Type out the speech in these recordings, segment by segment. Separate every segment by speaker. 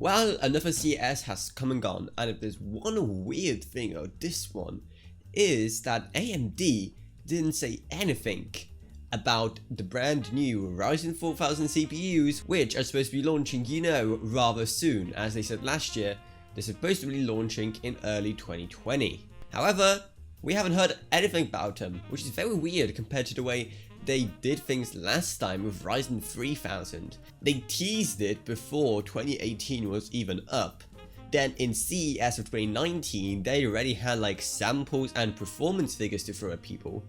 Speaker 1: Well, another CES has come and gone, and if there's one weird thing about this one, is that AMD didn't say anything about the brand new Ryzen 4000 CPUs, which are supposed to be launching, rather soon. As they said last year, they're supposed to be launching in early 2020. However, we haven't heard anything about them, which is very weird compared to the way they did things last time with Ryzen 3000. They teased it before 2018 was even up. Then in CES of 2019, they already had like samples and performance figures to throw at people.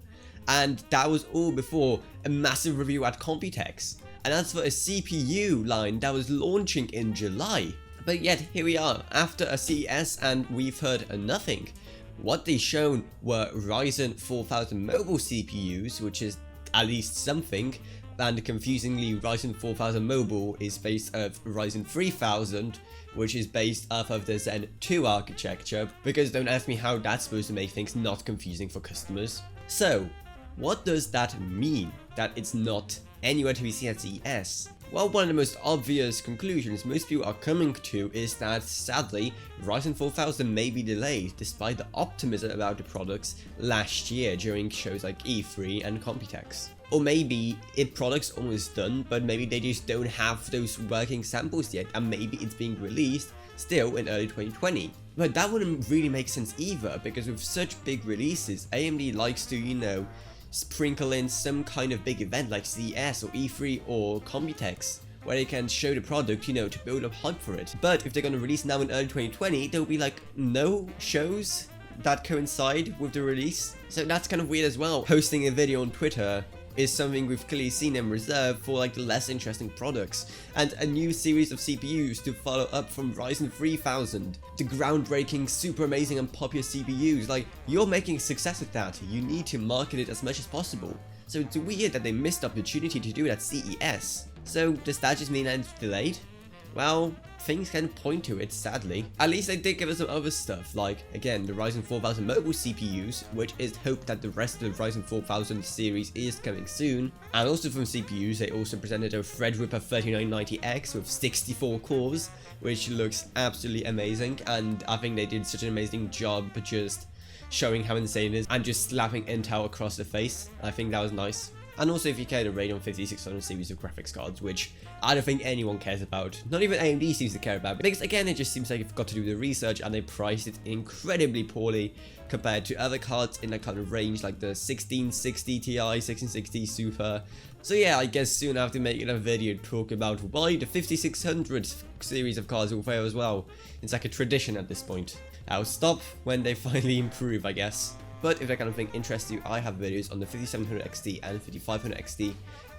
Speaker 1: And that was all before a massive review at Computex. And that's for a CPU line that was launching in July. But yet here we are after a CES and we've heard nothing. What they shown were Ryzen 4000 mobile CPUs, which is at least something, and confusingly Ryzen 4000 mobile is based off Ryzen 3000, which is based off of the Zen 2 architecture, because don't ask me how that's supposed to make things not confusing for customers. So, what does that mean, that it's not anywhere to be seen at CES? Well, one of the most obvious conclusions most people are coming to is that, sadly, Ryzen 4000 may be delayed, despite the optimism about the products last year during shows like E3 and Computex. Or maybe product's almost done, but maybe they just don't have those working samples yet, and maybe it's being released still in early 2020. But that wouldn't really make sense either, because with such big releases, AMD likes to, sprinkle in some kind of big event like CES or E3 or Computex, where they can show the product, to build up hype for it. But if they're going to release now in early 2020, there'll be like no shows that coincide with the release. So that's kind of weird as well. Posting a video on Twitter is something we've clearly seen them reserve for like the less interesting products, and a new series of CPUs to follow up from Ryzen 3000, the groundbreaking, super amazing and popular CPUs. Like, you're making a success with that, you need to market it as much as possible. So it's weird that they missed the opportunity to do it at CES. So does that just mean that it's delayed? Well, things can point to it, sadly. At least they did give us some other stuff, like, again, the Ryzen 4000 mobile CPUs, which is hoped that the rest of the Ryzen 4000 series is coming soon. And also from CPUs, they also presented a Threadripper 3990X with 64 cores, which looks absolutely amazing, and I think they did such an amazing job just showing how insane it is and just slapping Intel across the face. I think that was nice. And also if you care, the Radeon 5600 series of graphics cards, which I don't think anyone cares about. Not even AMD seems to care about, because again, it just seems like you've got to do the research, and they priced it incredibly poorly compared to other cards in that kind of range, like the 1660 Ti, 1660 Super. So yeah, I guess soon I have to make a video to talk about why the 5600 series of cards will fail as well. It's like a tradition at this point. I'll stop when they finally improve, I guess. But if that kind of thing interests you, I have videos on the 5700 XT and 5500 XT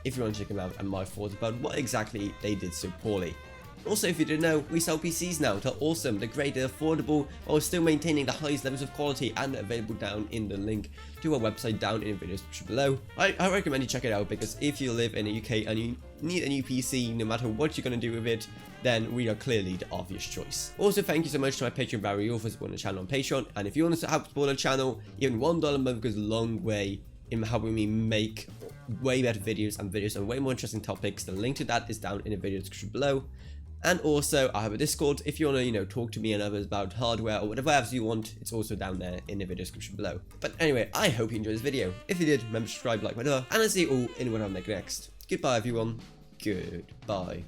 Speaker 1: if you want to check them out and my thoughts about what exactly they did so poorly. Also, if you didn't know, we sell PCs now. They're awesome, they're great, they're affordable, while still maintaining the highest levels of quality, and available down in the link to our website down in the video description below. I recommend you check it out, because if you live in the UK and you need a new PC, no matter what you're going to do with it, then we are clearly the obvious choice. Also, thank you so much to my Patreon barrier for supporting the channel on Patreon, and if you want to help support the channel, even $1 a month goes a long way in helping me make way better videos on way more interesting topics. The link to that is down in the video description below. And also, I have a Discord. If you want to, talk to me and others about hardware or whatever else you want, it's also down there in the video description below. But anyway, I hope you enjoyed this video. If you did, remember to subscribe, like, whatever, and I'll see you all in what I'll make next. Goodbye, everyone. Goodbye.